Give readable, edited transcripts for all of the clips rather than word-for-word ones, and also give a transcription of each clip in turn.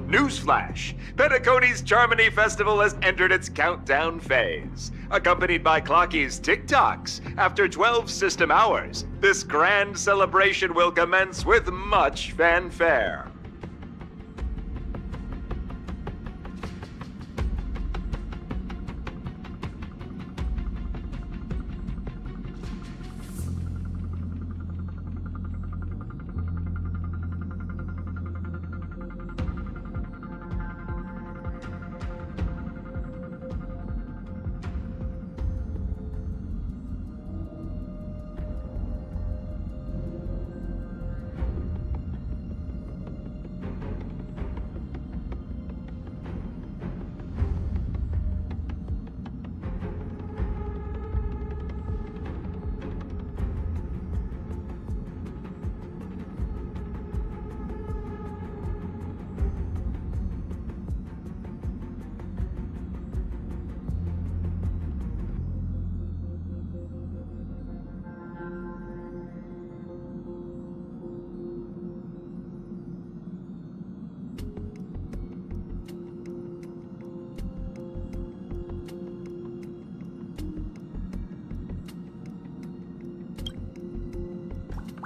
Newsflash! Penacony's Charmony Festival has entered its countdown phase. Accompanied by Clocky's TikToks, after 12 system hours, this grand celebration will commence with much fanfare.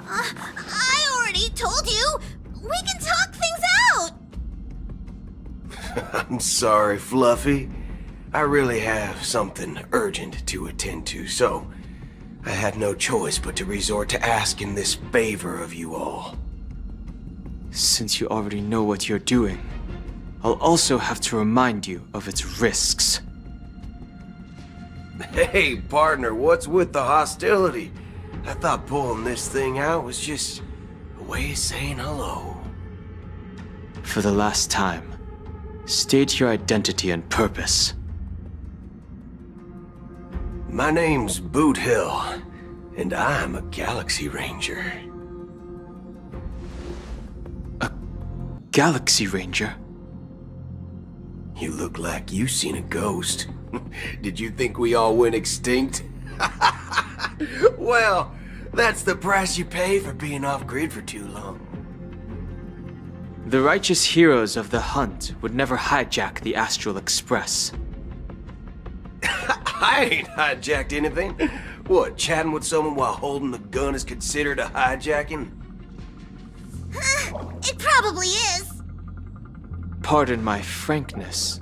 I already told you! We can talk things out! I'm sorry, Fluffy. I really have something urgent to attend to, so I had no choice but to resort to asking this favor of you all. Since you already know what you're doing, I'll also have to remind you of its risks. Hey, partner, what's with the hostility? I thought pulling this thing out was just a way of saying hello. For the last time, state your identity and purpose. My name's Boot Hill, And I'm a Galaxy Ranger. A Galaxy Ranger? You look like you seen a ghost. Did you think we all went extinct? Well, that's the price you pay for being off-grid for too long. The righteous heroes of the hunt would never hijack the Astral Express. I ain't hijacked anything. What, chatting with someone while holding the gun is considered a hijacking? It probably is. Pardon my frankness,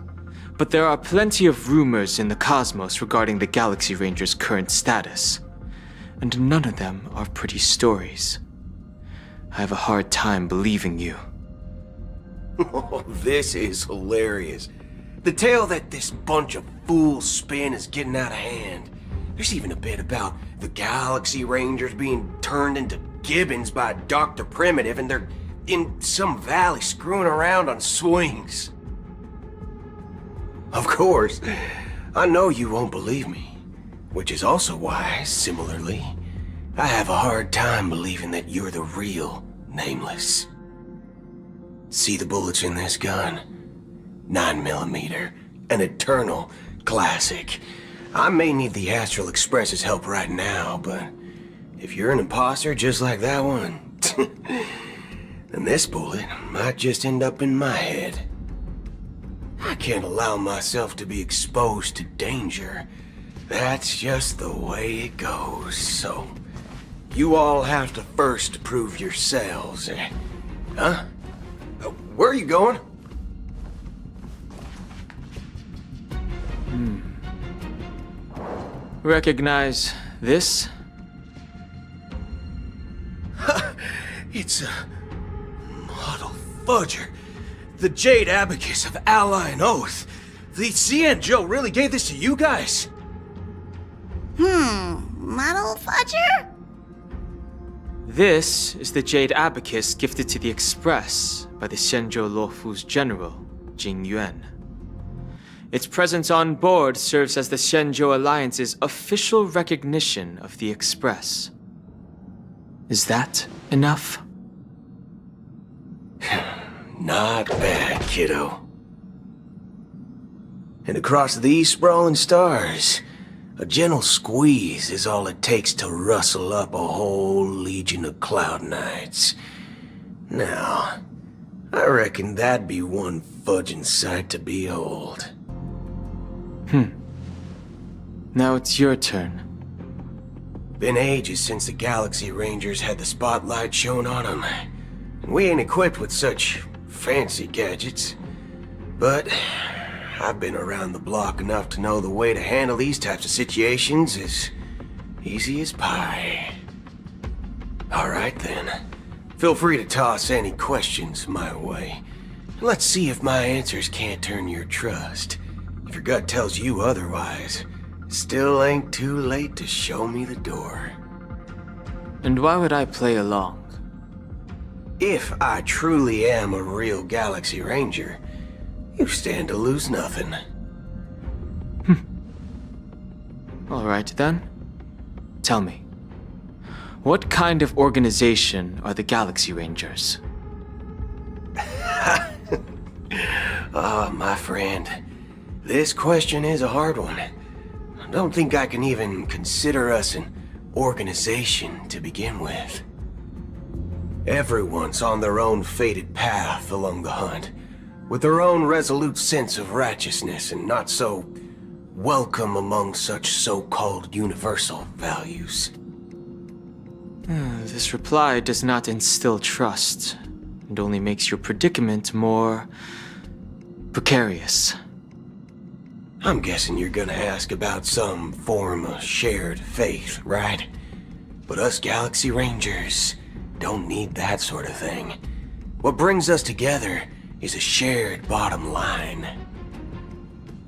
but there are plenty of rumors in the cosmos regarding the Galaxy Ranger's current status, and none of them are pretty stories. I have a hard time believing you. Oh, this is hilarious. The tale that this bunch of fools spin is getting out of hand. There's even a bit about the Galaxy Rangers being turned into gibbons by Dr. Primitive, and they're in some valley screwing around on swings. Of course, I know you won't believe me, which is also why, similarly, I have a hard time believing that you're the real Nameless. See the bullets in this gun? 9mm, an eternal classic. I may need the Astral Express's help right now, but if you're an imposter just like that one, then this bullet might just end up in my head. I can't allow myself to be exposed to danger. That's just the way it goes, so you all have to first prove yourselves. Huh? Where are you going? Recognize this? It's a model fudger. The Jade Abacus of Ally and Oath. The CN Joe really gave this to you guys? Model fudger? This is the Jade Abacus gifted to the Express by the Shenzhou Luofu's general, Jing Yuan. Its presence on board serves as the Shenzhou Alliance's official recognition of the Express. Is that enough? Not bad, kiddo. And across these sprawling stars, a gentle squeeze is all it takes to rustle up a whole legion of Cloud Knights. Now, I reckon that'd be one fudging sight to behold. Now it's your turn. Been ages since the Galaxy Rangers had the spotlight shown on them. And we ain't equipped with such fancy gadgets. But I've been around the block enough to know the way to handle these types of situations is easy as pie. Alright then. Feel free to toss any questions my way. Let's see if my answers can't turn your trust. If your gut tells you otherwise, still ain't too late to show me the door. And why would I play along? If I truly am a real Galaxy Ranger, you stand to lose nothing. Alright then. Tell me, what kind of organization are the Galaxy Rangers? My friend, this question is a hard one. I don't think I can even consider us an organization to begin with. Everyone's on their own fated path along the hunt, with their own resolute sense of righteousness and not so welcome among such so-called universal values. This reply does not instill trust, and only makes your predicament more precarious. I'm guessing you're gonna ask about some form of shared faith, right? But us Galaxy Rangers don't need that sort of thing. What brings us together is a shared bottom line.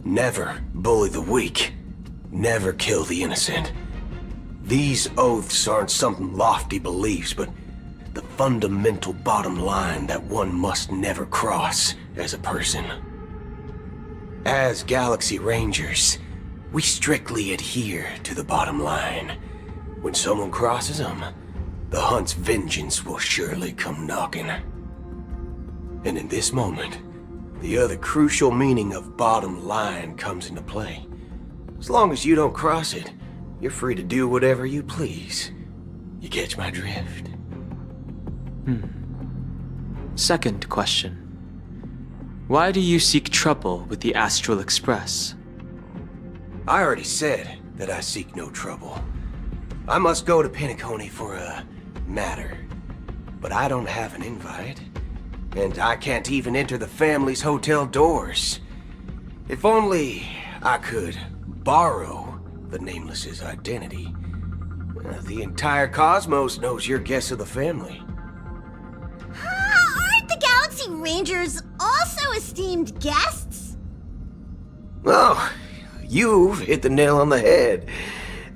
Never bully the weak. Never kill the innocent. These oaths aren't some lofty beliefs, but the fundamental bottom line that one must never cross as a person. As Galaxy Rangers, we strictly adhere to the bottom line. When someone crosses them, the hunt's vengeance will surely come knocking. And in this moment, the other crucial meaning of bottom line comes into play. As long as you don't cross it, you're free to do whatever you please. You catch my drift? Second question. Why do you seek trouble with the Astral Express? I already said that I seek no trouble. I must go to Penacony for a matter. But I don't have an invite. And I can't even enter the family's hotel doors. If only I could borrow the Nameless's identity. The entire cosmos knows you're guests of the family. Aren't the Galaxy Rangers also esteemed guests? Oh, you've hit the nail on the head.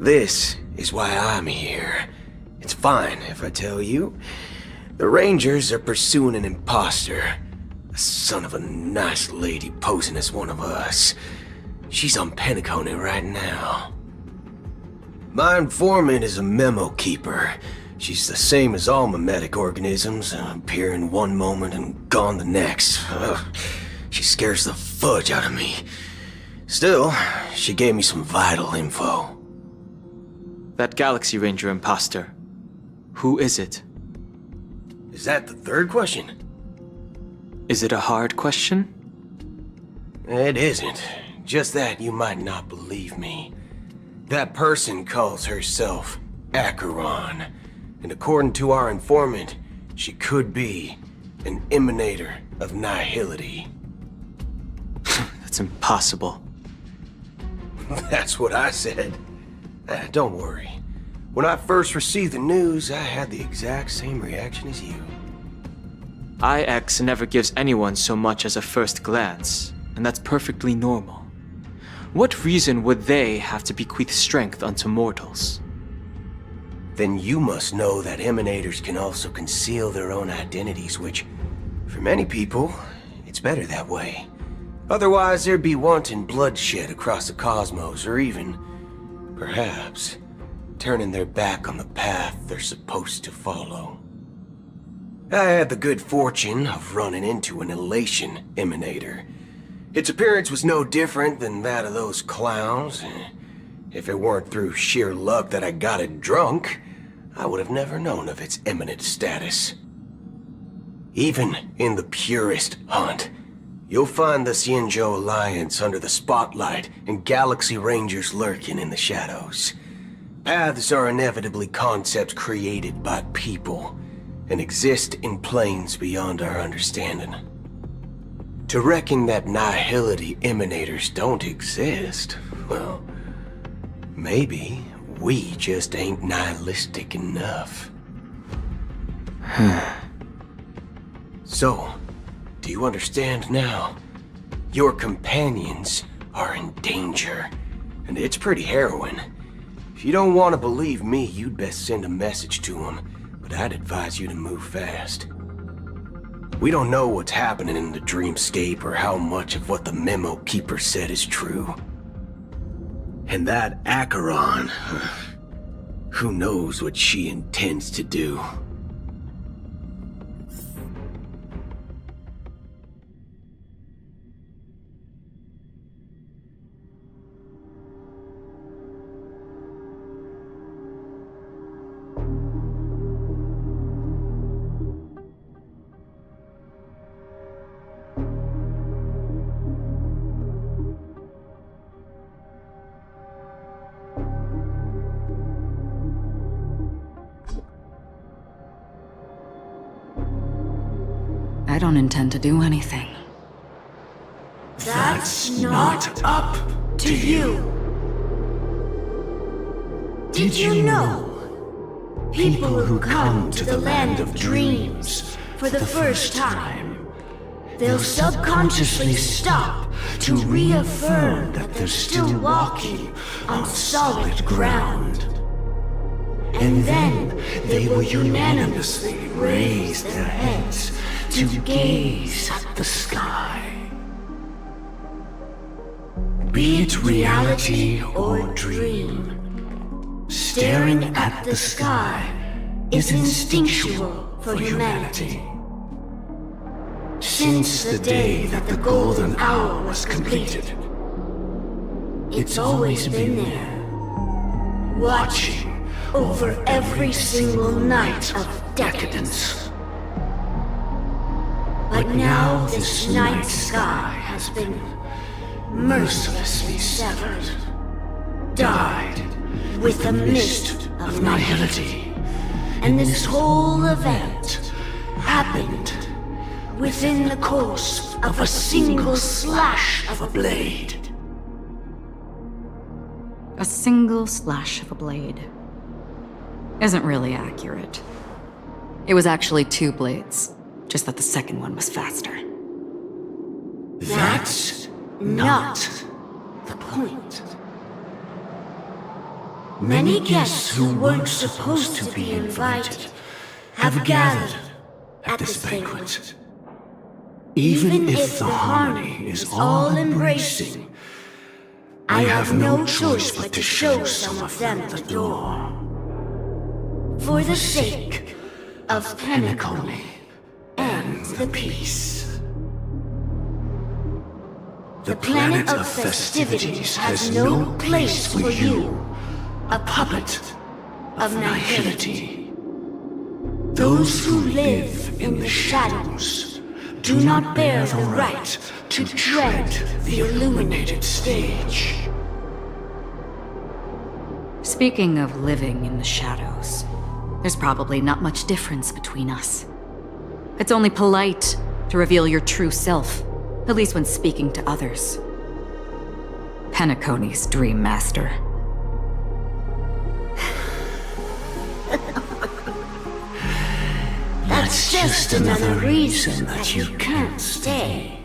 This is why I'm here. It's fine if I tell you. The Rangers are pursuing an imposter. A son of a nice lady posing as one of us. She's on Penacony right now. My informant is a memo keeper. She's the same as all mimetic organisms, appearing one moment and gone the next. She scares the fudge out of me. Still, she gave me some vital info. That Galaxy Ranger imposter. Who is it? Is that the third question? Is it a hard question? It isn't. Just that you might not believe me. That person calls herself Acheron. And according to our informant, she could be an emanator of nihility. That's impossible. That's what I said. Don't worry. When I first received the news, I had the exact same reaction as you. IX never gives anyone so much as a first glance, and that's perfectly normal. What reason would they have to bequeath strength unto mortals? Then you must know that emanators can also conceal their own identities, which, for many people, it's better that way. Otherwise, there'd be wanton bloodshed across the cosmos, or even, perhaps, turning their back on the path they're supposed to follow. I had the good fortune of running into an elation emanator. Its appearance was no different than that of those clowns. If it weren't through sheer luck that I got it drunk, I would have never known of its eminent status. Even in the purest hunt, you'll find the Xianzhou Alliance under the spotlight and Galaxy Rangers lurking in the shadows. Paths are inevitably concepts created by people and exist in planes beyond our understanding. To reckon that nihility emanators don't exist, well, maybe we just ain't nihilistic enough. So, do you understand now? Your companions are in danger, and it's pretty harrowing. If you don't want to believe me, you'd best send a message to them, but I'd advise you to move fast. We don't know what's happening in the dreamscape or how much of what the memo keeper said is true. And that Acheron, who knows what she intends to do? I don't intend to do anything. That's not up to you. Did you know? People who come to the land of dreams for the first time, they'll subconsciously stop to reaffirm that they're still walking on solid ground. And then they will unanimously raise their heads to gaze at the sky. Be it reality or dream, Staring at the sky is instinctual for humanity. Since the day that the golden hour was completed, it's always been there, watching over every single night of decadence. But now this night sky has been mercilessly severed, dyed with the mist of nihility. And this whole event happened within the course of a single slash of a blade. A single slash of a blade isn't really accurate. It was actually 2 blades, just that the second one was faster. That's not the point. Many guests who weren't supposed to be invited have gathered at this banquet. Even if the harmony is all-embracing, I have no choice but to show some of them the door. For the sake of Penacony and the peace. The planet of festivities has no place for you, a puppet of nihility. Those who live in the shadows do not bear the right to tread the illuminated stage. Speaking of living in the shadows, there's probably not much difference between us. It's only polite to reveal your true self, at least when speaking to others. Penacony's Dream Master. That's just another reason that you can't stay.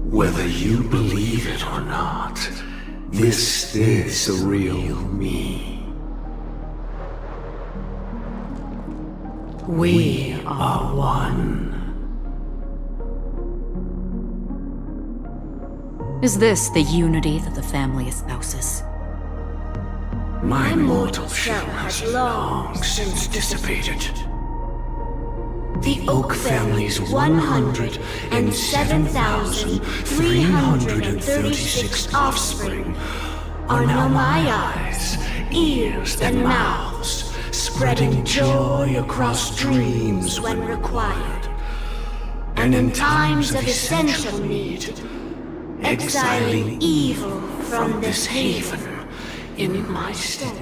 Whether you believe it or not, this is the real me. We are one. Is this the unity that the family espouses? My mortal shell has long since dissipated. The Oak family's 107,336 offspring are now my eyes, ears, and mouths, spreading joy across dreams when required. And in times of essential need, exiling evil from this haven in my stead.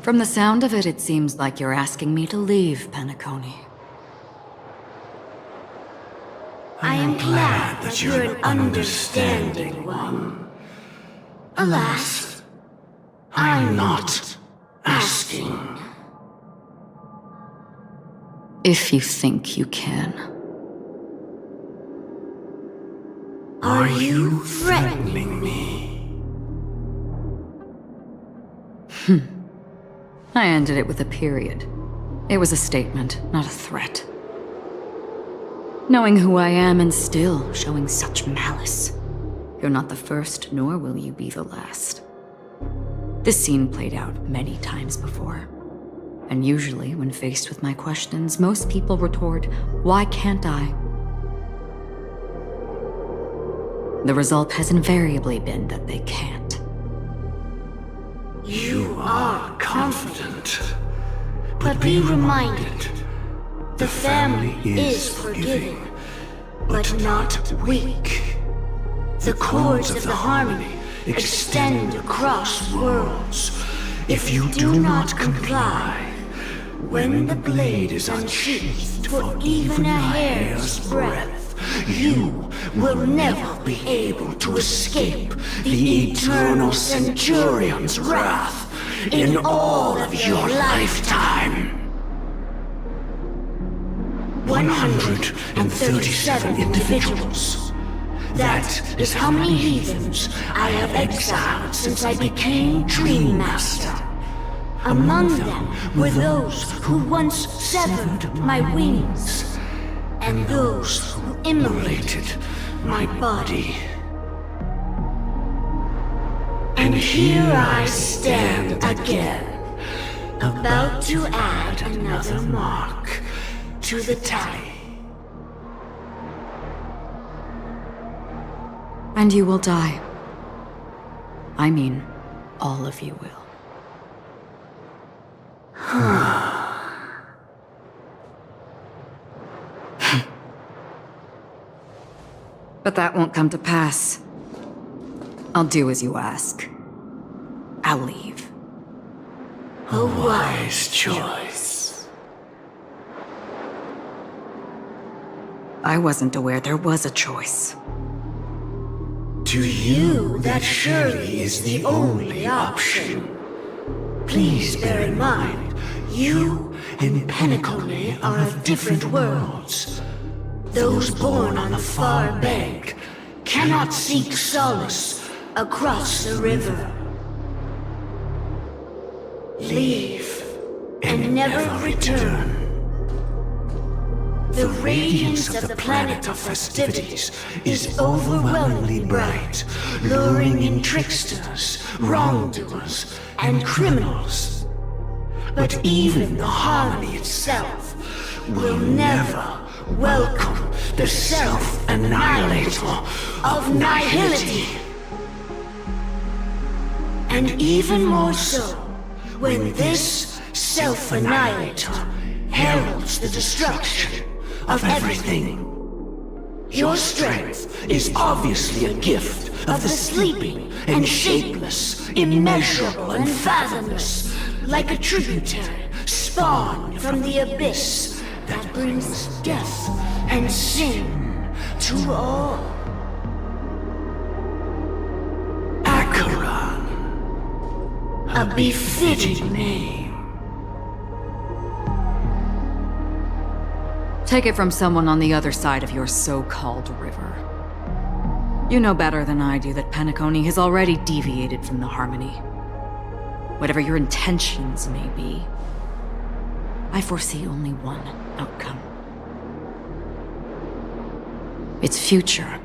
From the sound of it, it seems like you're asking me to leave, Penacony. I am glad that you're an understanding one. Alas, I'm not asking. If you think you can. Are you threatening me? I ended it with a period. It was a statement, not a threat. Knowing who I am and still showing such malice. You're not the first, nor will you be the last. This scene played out many times before. And usually, when faced with my questions, most people retort, "Why can't I?" The result has invariably been that they can't. You are confident. But be reminded, the family is forgiving, but not weak. The cords of the harmony extend across worlds. If you do not comply, when the blade is unsheathed for even a hair's breadth, you will never be able to escape the eternal Centurion's wrath in all of your lifetime. 137 individuals. That is how many heathens I have exiled since I became Dream Master. Among them were those who once severed my wings, and those who immolated my body. And here I stand again, about to add another mark to the tally. And you will die. I mean, all of you will. But that won't come to pass. I'll do as you ask. I'll leave. A wise choice. I wasn't aware there was a choice. To you, that surely is the only option. Please bear in mind, you and Penacony are of different worlds. Those born on the far bank cannot seek solace across the river. Leave and never return. The radiance of the planet of festivities is overwhelmingly bright, luring in tricksters, wrongdoers, and criminals. But even the harmony itself will never welcome the self-annihilator of nihility. And even more so, when this self-annihilator heralds the destruction of everything. Your strength is obviously a gift of the sleeping and shapeless, immeasurable and fathomless, like a tributary spawned from the abyss that brings death and sin to all. Acheron, a befitting name. Take it from someone on the other side of your so-called river. You know better than I do that Penacony has already deviated from the harmony. Whatever your intentions may be, I foresee only one outcome. Its future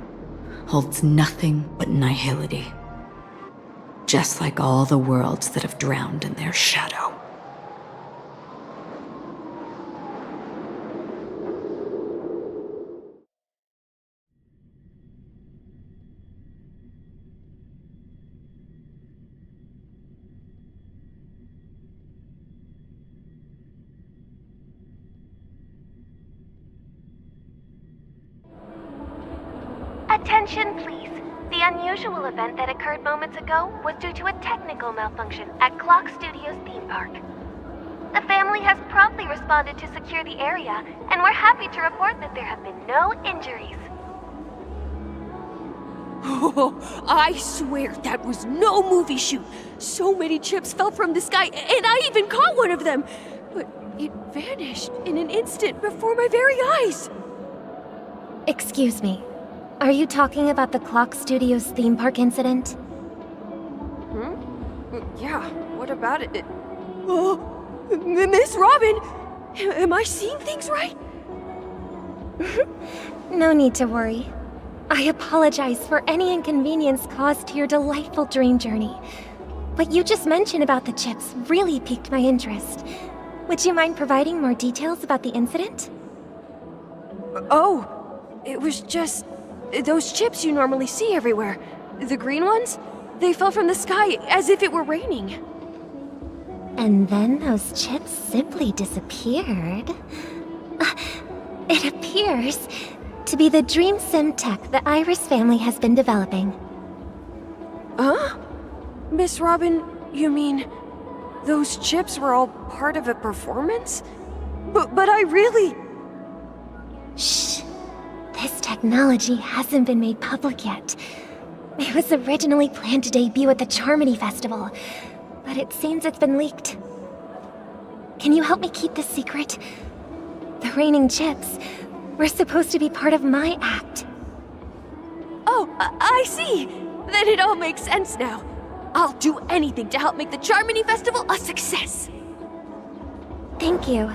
holds nothing but nihility. Just like all the worlds that have drowned in their shadow. Attention, please. The unusual event that occurred moments ago was due to a technical malfunction at Clock Studios theme park. The family has promptly responded to secure the area, and we're happy to report that there have been no injuries. Oh, I swear that was no movie shoot. So many chips fell from the sky, and I even caught one of them. But it vanished in an instant before my very eyes. Excuse me. Are you talking about the Clock Studios theme park incident? Yeah, what about it? Oh, Miss Robin! Am I seeing things right? No need to worry. I apologize for any inconvenience caused to your delightful dream journey. What you just mentioned about the chips really piqued my interest. Would you mind providing more details about the incident? Oh, it was just those chips you normally see everywhere. The green ones? They fell from the sky as if it were raining. And then those chips simply disappeared. It appears to be the dream sim tech the Iris family has been developing. Huh? Miss Robin, you mean those chips were all part of a performance? But I really... Shh. This technology hasn't been made public yet. It was originally planned to debut at the Charmony Festival, but it seems it's been leaked. Can you help me keep this secret? The raining chips were supposed to be part of my act. Oh, I see! Then it all makes sense now. I'll do anything to help make the Charmony Festival a success! Thank you.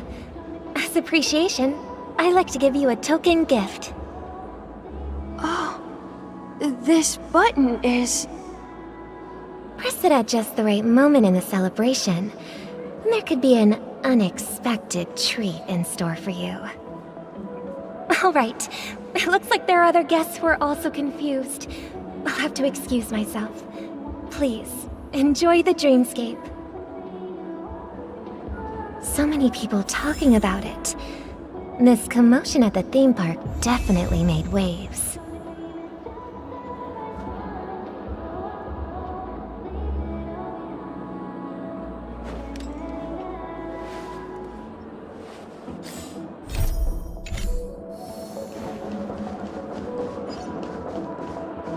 As appreciation, I'd like to give you a token gift. Oh, this button is... miss it at just the right moment in the celebration, there could be an unexpected treat in store for you. Alright, it looks like there are other guests who are also confused. I'll have to excuse myself. Please, enjoy the dreamscape. So many people talking about it. This commotion at the theme park definitely made waves.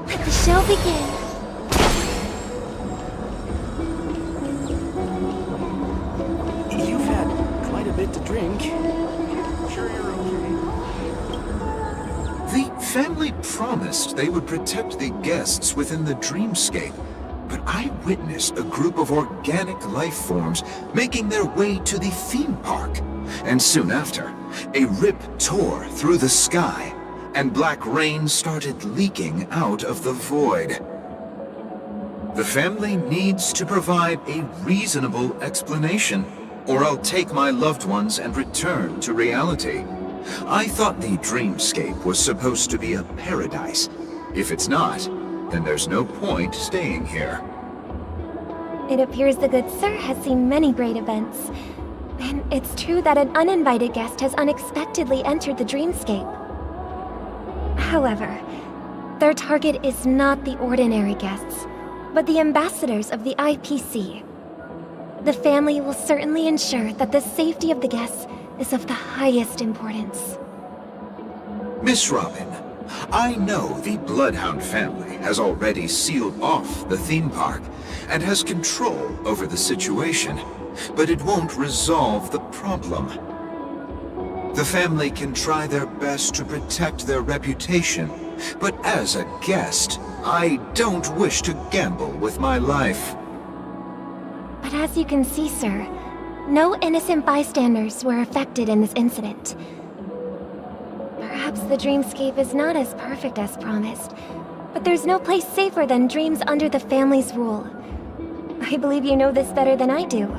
Let the show begin. You've had quite a bit to drink. Sure you're okay? The family promised they would protect the guests within the dreamscape, but I witnessed a group of organic life forms making their way to the theme park. And soon after, a rip tore through the sky, and black rain started leaking out of the void. The family needs to provide a reasonable explanation, or I'll take my loved ones and return to reality. I thought the dreamscape was supposed to be a paradise. If it's not, then there's no point staying here. It appears the good sir has seen many great events. And it's true that an uninvited guest has unexpectedly entered the dreamscape. However, their target is not the ordinary guests, but the ambassadors of the IPC. The family will certainly ensure that the safety of the guests is of the highest importance. Miss Robin, I know the Bloodhound family has already sealed off the theme park and has control over the situation, but it won't resolve the problem. The family can try their best to protect their reputation, but as a guest, I don't wish to gamble with my life. But as you can see, sir, no innocent bystanders were affected in this incident. Perhaps the dreamscape is not as perfect as promised, but there's no place safer than dreams under the family's rule. I believe you know this better than I do.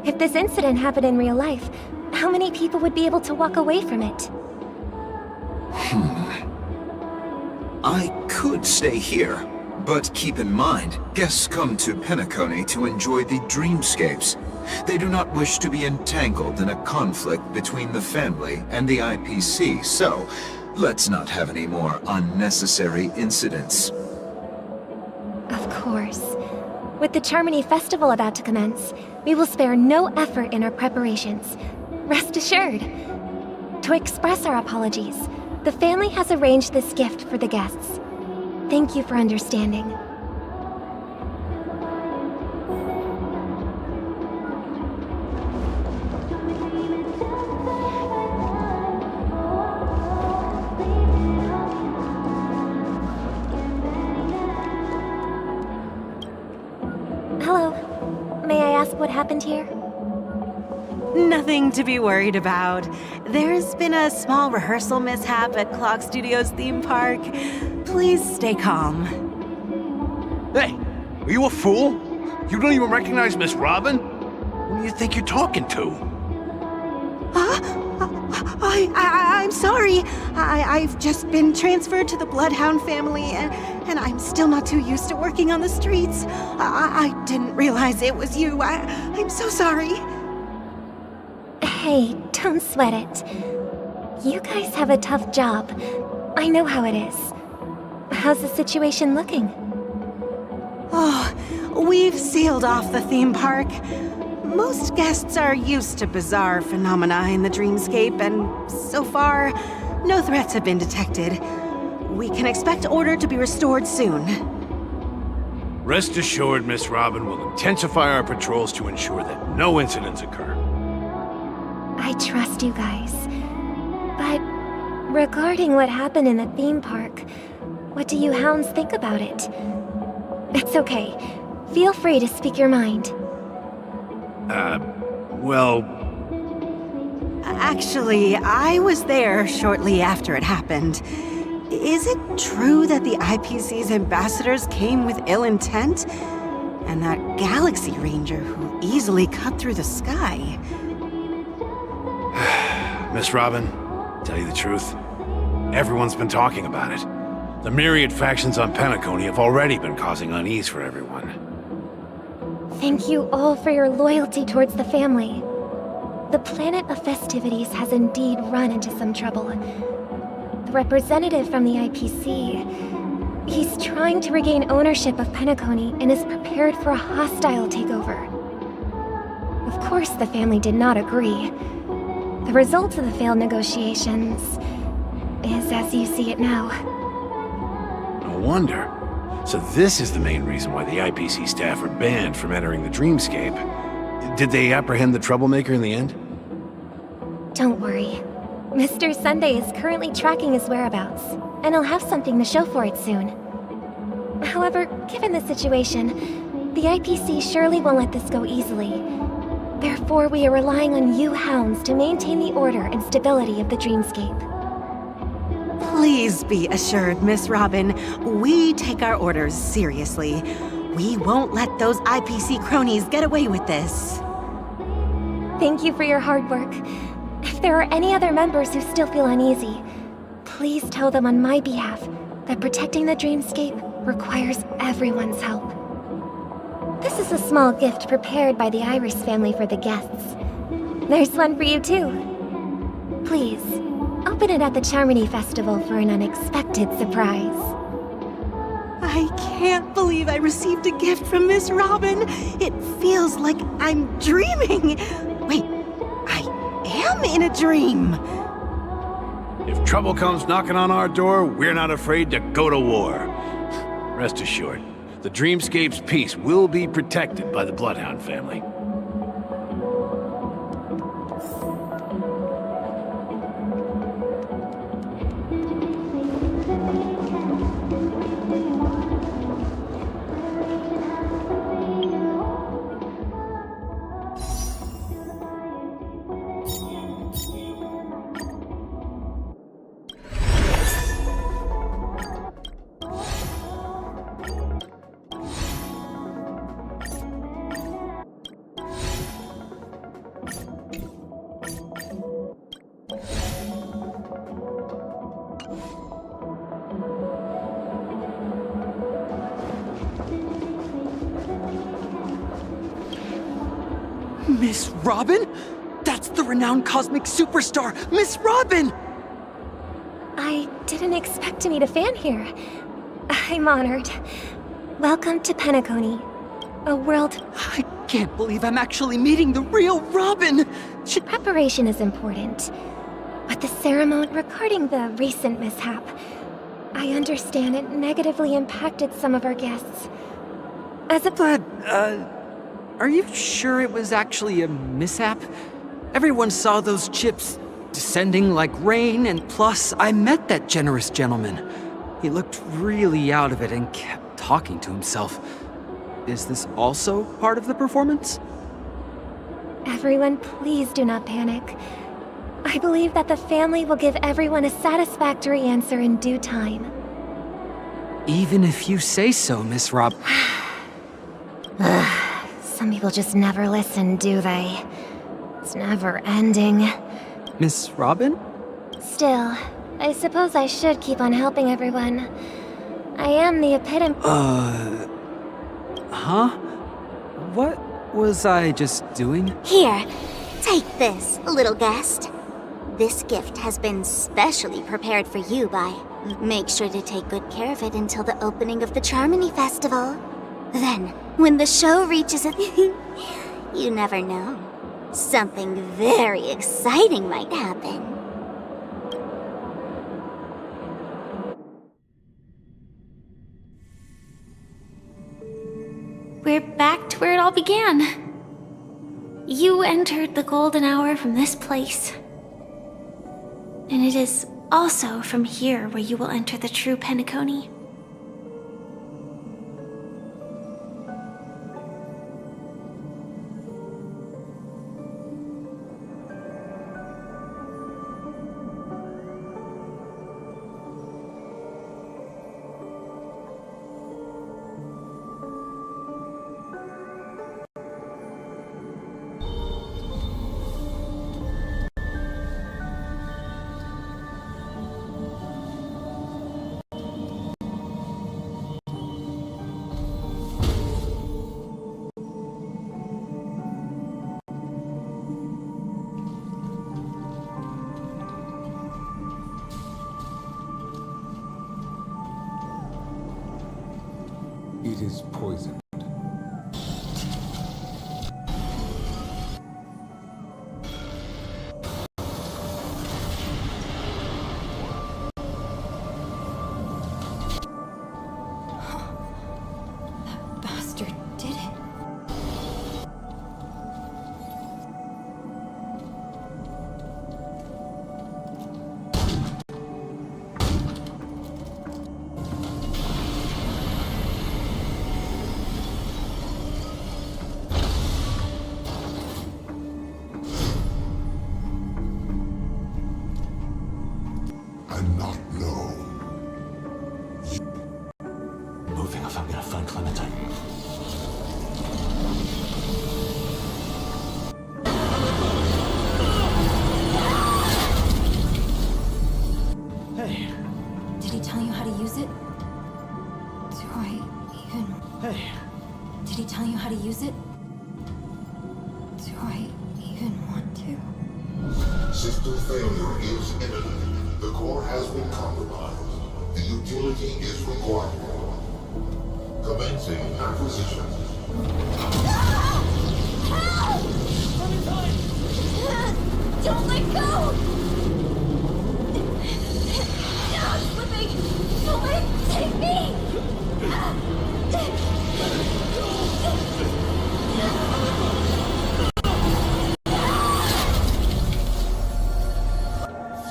If this incident happened in real life, how many people would be able to walk away from it? I could stay here, but keep in mind, guests come to Penacony to enjoy the dreamscapes. They do not wish to be entangled in a conflict between the family and the IPC, so let's not have any more unnecessary incidents. Of course. With the Charmony Festival about to commence, we will spare no effort in our preparations. Rest assured. To express our apologies, the family has arranged this gift for the guests. Thank you for understanding. Hello. May I ask what happened here? Nothing to be worried about. There's been a small rehearsal mishap at Clock Studios theme park. Please stay calm. Hey, are you a fool? You don't even recognize Miss Robin? Who do you think you're talking to? I'm sorry. I've just been transferred to the Bloodhound family, and I'm still not too used to working on the streets. I didn't realize it was you. I'm so sorry. Hey, don't sweat it. You guys have a tough job. I know how it is. How's the situation looking? Oh, we've sealed off the theme park. Most guests are used to bizarre phenomena in the dreamscape, and so far, no threats have been detected. We can expect order to be restored soon. Rest assured, Miss Robin will intensify our patrols to ensure that no incidents occur. I trust you guys. But regarding what happened in the theme park, what do you hounds think about it? It's okay. Feel free to speak your mind. Well... Actually, I was there shortly after it happened. Is it true that the IPC's ambassadors came with ill intent? And that Galaxy Ranger who easily cut through the sky. Miss Robin, tell you the truth, everyone's been talking about it. The myriad factions on Penacony have already been causing unease for everyone. Thank you all for your loyalty towards the family. The planet of festivities has indeed run into some trouble. The representative from the IPC, he's trying to regain ownership of Penacony and is prepared for a hostile takeover. Of course, the family did not agree. The result of the failed negotiations is as you see it now. No wonder. So this is the main reason why the IPC staff are banned from entering the Dreamscape. Did they apprehend the troublemaker in the end? Don't worry. Mr. Sunday is currently tracking his whereabouts, and he'll have something to show for it soon. However, given the situation, the IPC surely won't let this go easily. Therefore, we are relying on you hounds to maintain the order and stability of the Dreamscape. Please be assured, Miss Robin, we take our orders seriously. We won't let those IPC cronies get away with this. Thank you for your hard work. If there are any other members who still feel uneasy, please tell them on my behalf that protecting the Dreamscape requires everyone's help. This is a small gift prepared by the Iris family for the guests. There's one for you too. Please, open it at the Charmony Festival for an unexpected surprise. I can't believe I received a gift from Miss Robin. It feels like I'm dreaming. Wait, I am in a dream. If trouble comes knocking on our door, we're not afraid to go to war. Rest assured, the Dreamscape's peace will be protected by the Bloodhound family. Miss Robin? That's the renowned cosmic superstar, Miss Robin! I didn't expect to meet a fan here. I'm honored. Welcome to Penacony, a world... I can't believe I'm actually meeting the real Robin! Preparation is important, but the ceremony regarding the recent mishap, I understand it negatively impacted some of our guests. As a... But, are you sure it was actually a mishap? Everyone saw those chips descending like rain, and plus, I met that generous gentleman. He looked really out of it and kept talking to himself. Is this also part of the performance? Everyone, please do not panic. I believe that the family will give everyone a satisfactory answer in due time. Even if you say so, Miss Rob. Some people just never listen, do they? It's never ending. Miss Robin? Still, I suppose I should keep on helping everyone. I am the epitome. Huh? What was I just doing? Here, take this, little guest. This gift has been specially prepared for you by... Make sure to take good care of it until the opening of the Charmony Festival. Then, when the show reaches it... you never know. Something very exciting might happen. We're back to where it all began. You entered the golden hour from this place. And it is also from here where you will enter the true Penacony. it is poisoned. Bastard did it. And not know. Moving if I'm gonna find Clementine. Hey. Did he tell you how to use it? Do I even... Hey. Did he tell you how to use it? Do I even want to? System failure is imminent. The core has been compromised. The utility is required. Commencing acquisition. Don't let go! I'm slipping! Don't let it take me!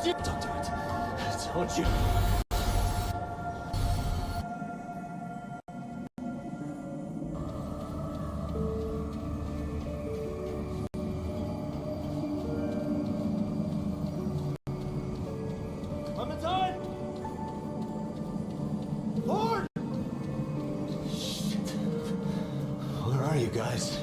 Don't do it. I told you. Clementine! Lord! Shit. Where are you guys?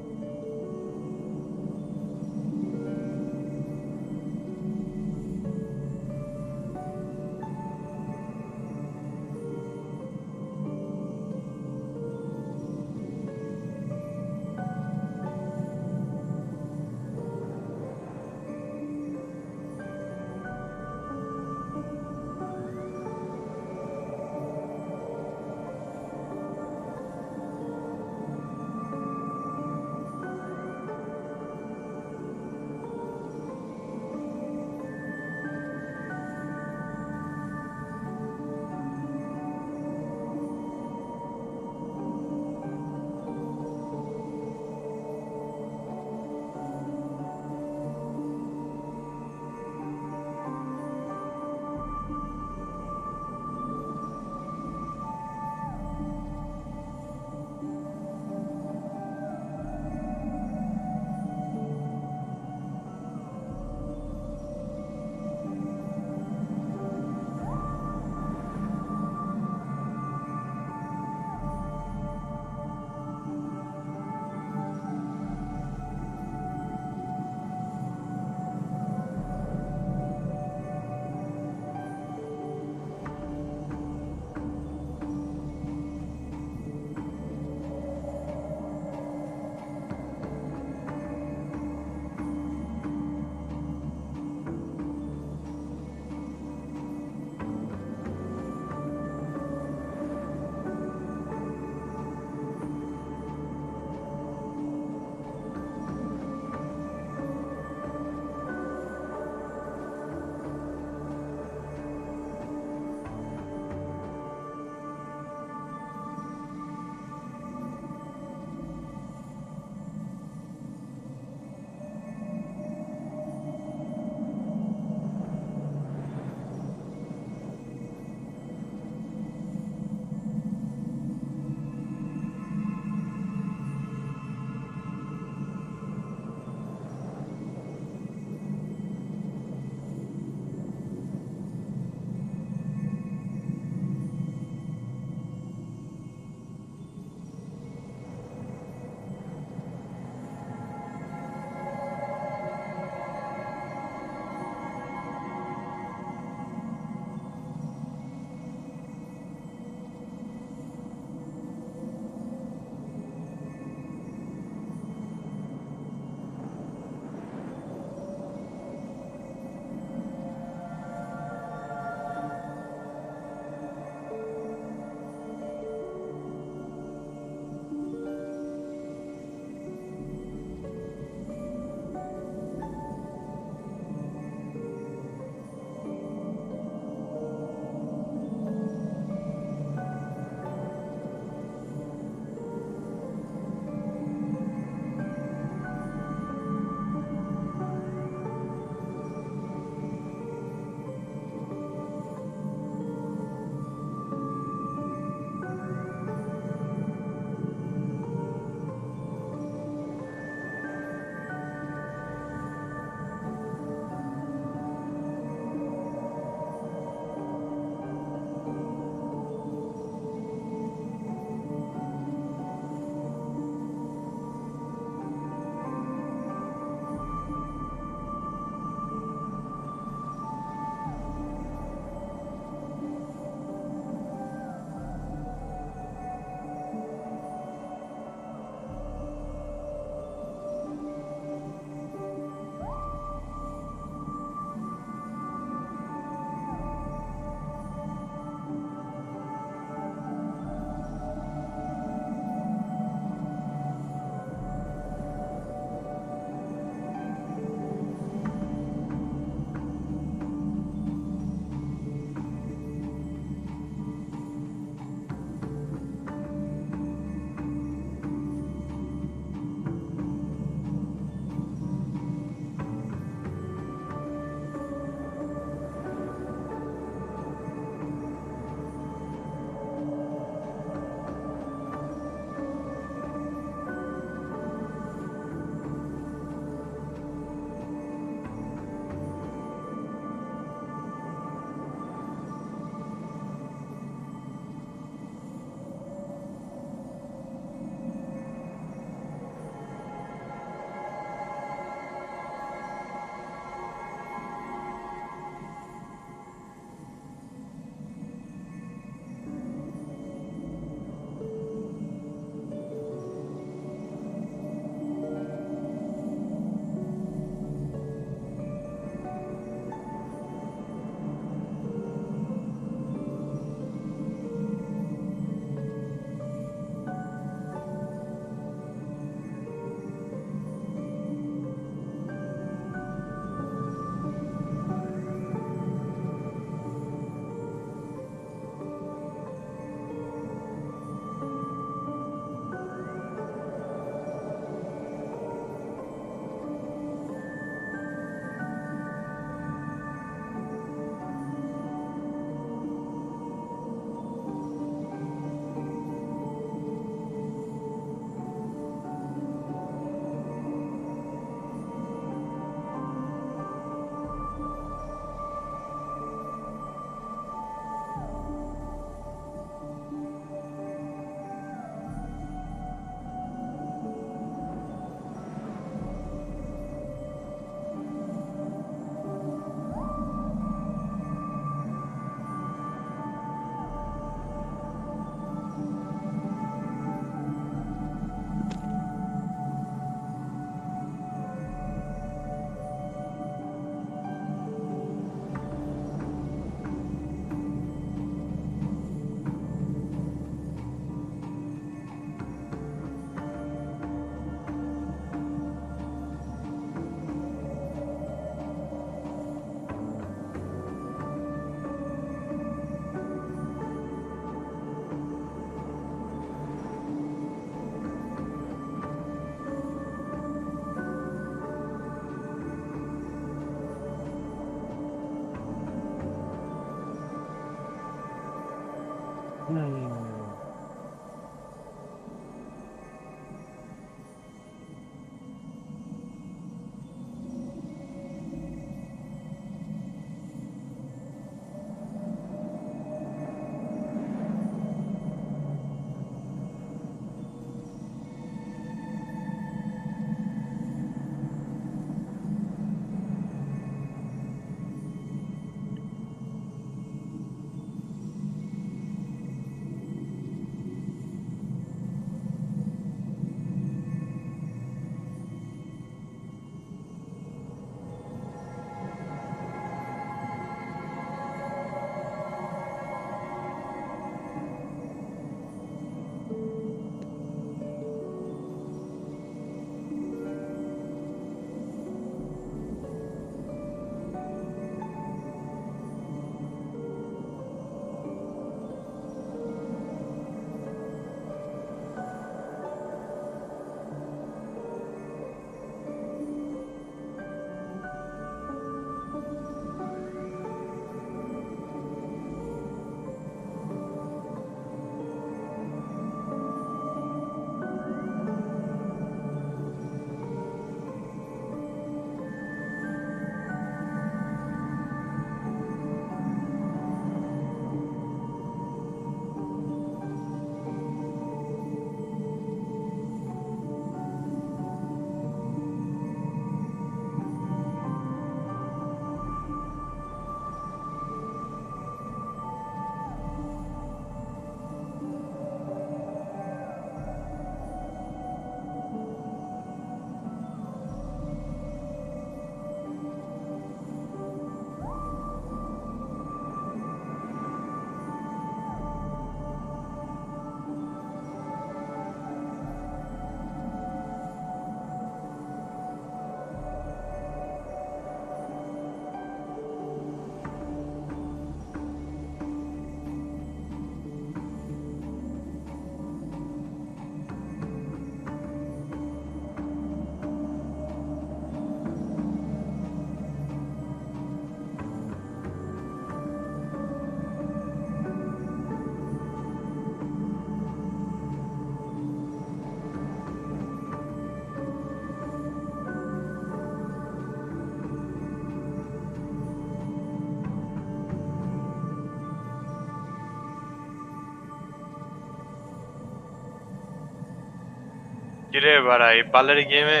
কিরে বাড়া এই পালের গেমে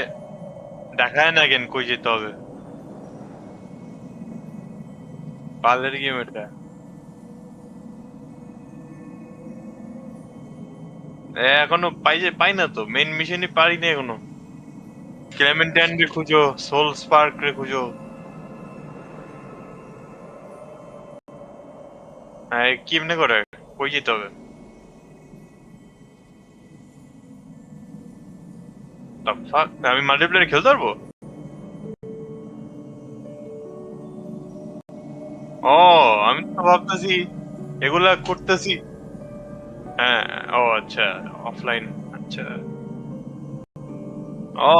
দেখায় না কেন কই যেতে হবে পালের গেম এটা এখনো পাই না তো মেইন মিশনই পারি না এখনো ক্লেমেন্টাইন রে খুঁজো সোল স্পার্ক রে খুঁজো কেমনে করে কই যেতে হবে আমি মাল্টিপ্লেয়ার খেলতে পারবো ও আমি তো ভাবতেছি এগুলা করতেছি হ্যাঁ ও আচ্ছা অফলাইন আচ্ছা ও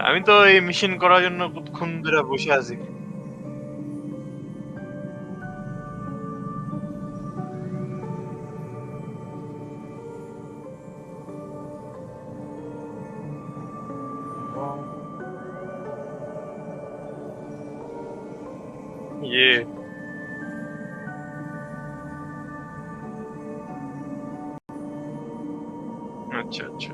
আমি তো এই মিশন করার জন্য কতক্ষণ ধরে বসে আছি ये अच्छा अच्छा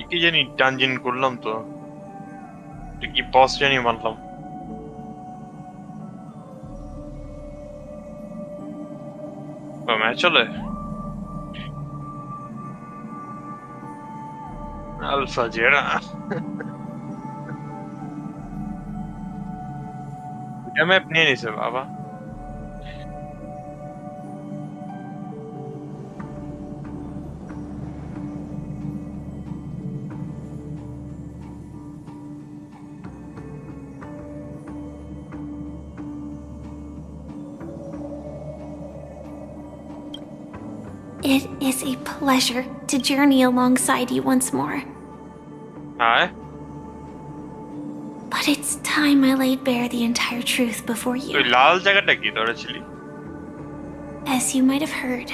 কি জানি ডানজিন করলাম তো কি বস জানি মানলাম ম্যাচ চলে আলফা জেরা ম্যাপ নিয়ে নিছে বাবা It is a pleasure to journey alongside you once more. Aye. But it's time I laid bare the entire truth before you. তুই লাল জায়গাটা কি ধরে ছিলি? As you might have heard,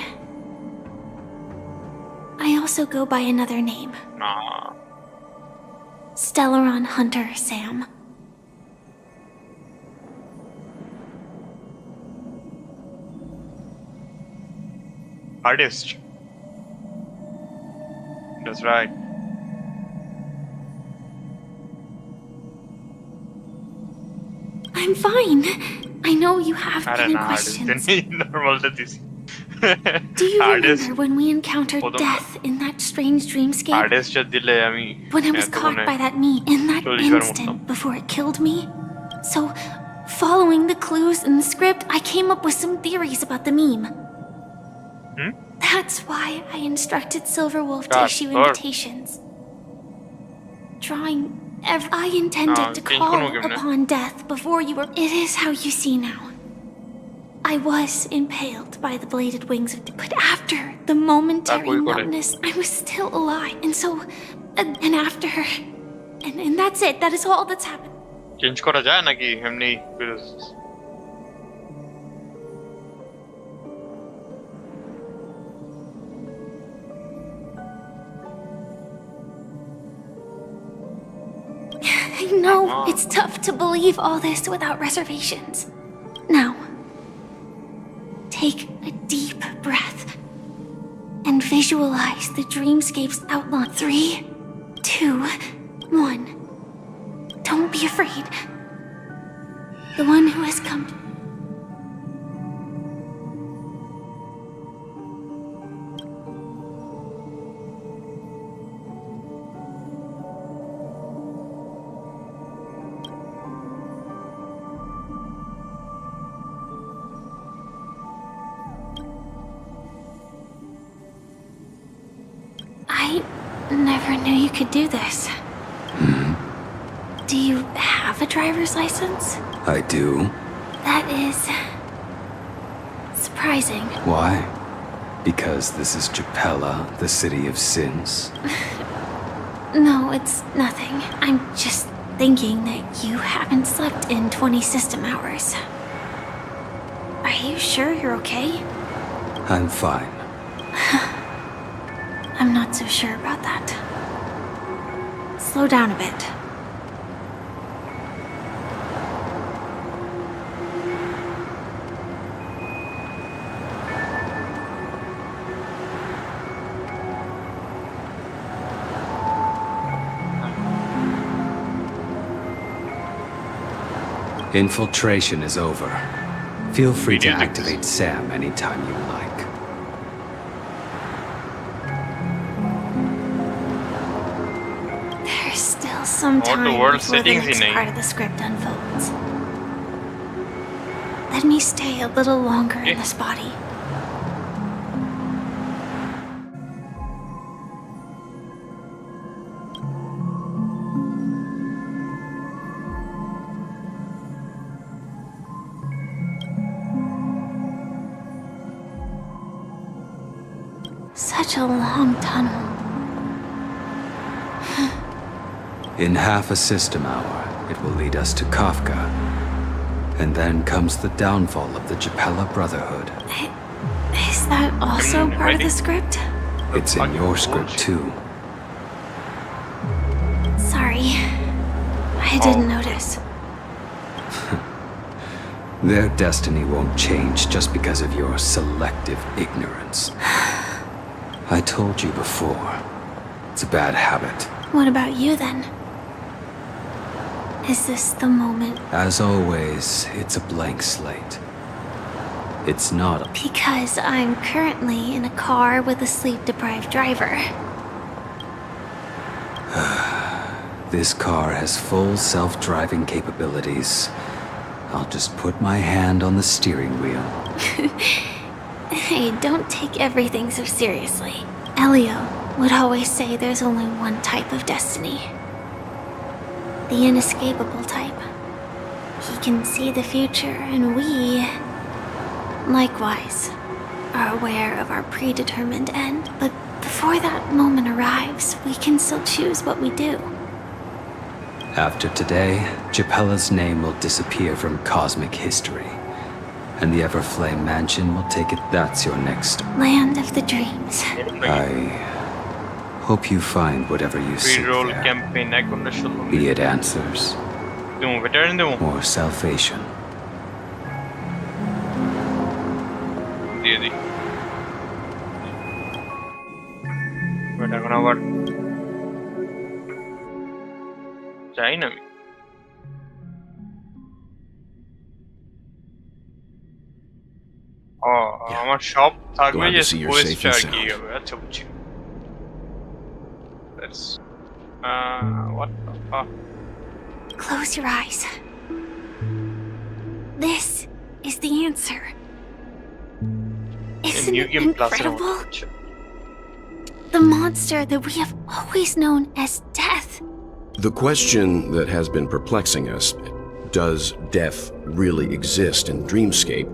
I also go by another name. না Stellaron Hunter Sam. artist. That's right. I'm fine. I know you have I don't many know questions. normal to this. Do you Artist. remember when we encountered Hold on. death in that strange dreamscape? Artist দিলে আমি When I was caught by that meat in that 40 bar instant মরতাম। before it killed me? So, following the clues in the script, I came up with some theories about the meme. That's why I instructed Silverwolf to God, issue Lord. invitations. Drawing I intended to change call কোনো game না। upon death before you were. It is how you see now. I was impaled by the bladed wings of. But after the momentary তারপরে করে। numbness, I was still alive. And so. And after. And that's it. That is all that's happened. Change করা যায় নাকি এমনি I know it's tough to believe all this without reservations. Now, take a deep breath and visualize the dreamscape's outline. 3, 2, 1. Don't be afraid. The one who has come. I never knew you could do this. Do you have a driver's license? I do. That is surprising. Why? Because this is Japella, the city of sins? No, it's nothing. I'm just thinking that you haven't slept in 20 system hours. Are you sure you're okay? I'm fine. I'm not so sure about that. Slow down a bit. Infiltration is over. Feel free to Idiot. activate Sam anytime you like. There's still some What the time world before the settings next in part of the script unfolds. Let me stay a little longer in this body. Such a long tunnel. In half a system hour, it will lead us to Kafka. And then comes the downfall of the Japella Brotherhood. Is that also part of the script? It's in your script too. Sorry. I didn't notice. Their destiny won't change just because of your selective ignorance. I told you before. It's a bad habit. What about you then? Is this the moment? As always, it's a blank slate. It's not a... Because I'm currently in a car with a sleep-deprived driver. This car has full self-driving capabilities. I'll just put my hand on the steering wheel. Hey, don't take everything so seriously. Elio would always say there's only one type of destiny. The inescapable type. He can see the future, and we... likewise. are aware of our predetermined end, but before that moment arrives, we can still choose what we do. After today, Japella's name will disappear from cosmic history. And the Everflame Mansion will take it that's your next... Land of the Dreams. I hope you find whatever you seek Pre-roll there. campaign Be it answers or salvation. Really? But I'm gonna work. China. আমার shop থাকবে Glad যে to see you're quest safe and আর কি sound. হবে আচ্ছা বুঝছি That's what the fuck Close your eyes. This is the answer. Isn't New it Game Plus incredible? The monster that we have always known as death. The question that has been perplexing us, does death really exist in Dreamscape,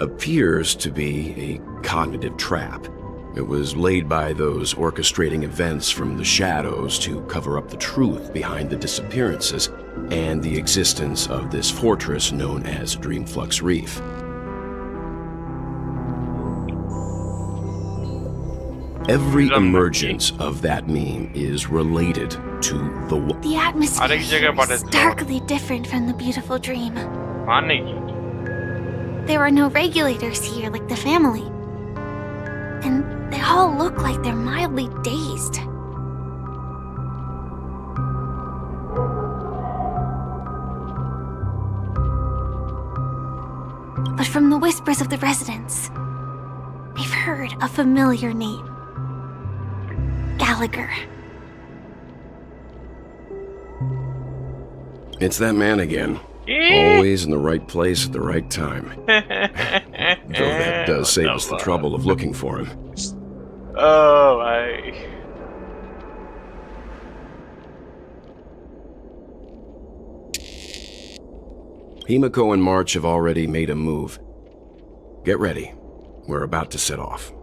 appears to be a cognitive trap. It was laid by those orchestrating events from the shadows to cover up the truth behind the disappearances and the existence of this fortress known as Dreamflux Reef. Every emergence of that meme is related to the... The atmosphere here is starkly different from the beautiful dream. There are no regulators here like the family. And they all look like they're mildly dazed. But from the whispers of the residents, we've heard a familiar name. Gallagher. It's that man again. Always in the right place at the right time. Though that does save us the trouble of looking for him. Oh, Himiko and March have already made a move. Get ready. We're about to set off.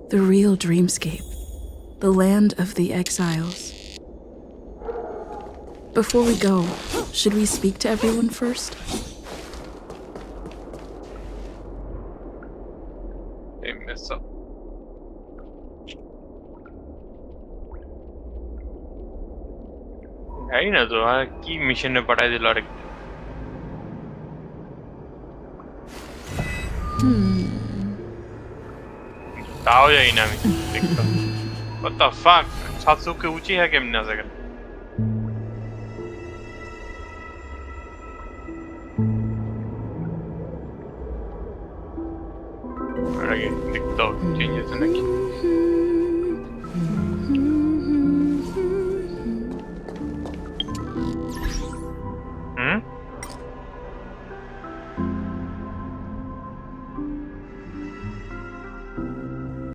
The real Dreamscape. The land of the exiles. Before we go, should we speak to everyone first? They mess up. I know though, কি মিশনে পাঠাই দিল আরেক তাও যাই না আমি দেখতাম What the fuck? সাতসুকে উঁচি হ্যাঁ কেমনে আছে কেন আগে দেখতাম চেঞ্জ আছে নাকি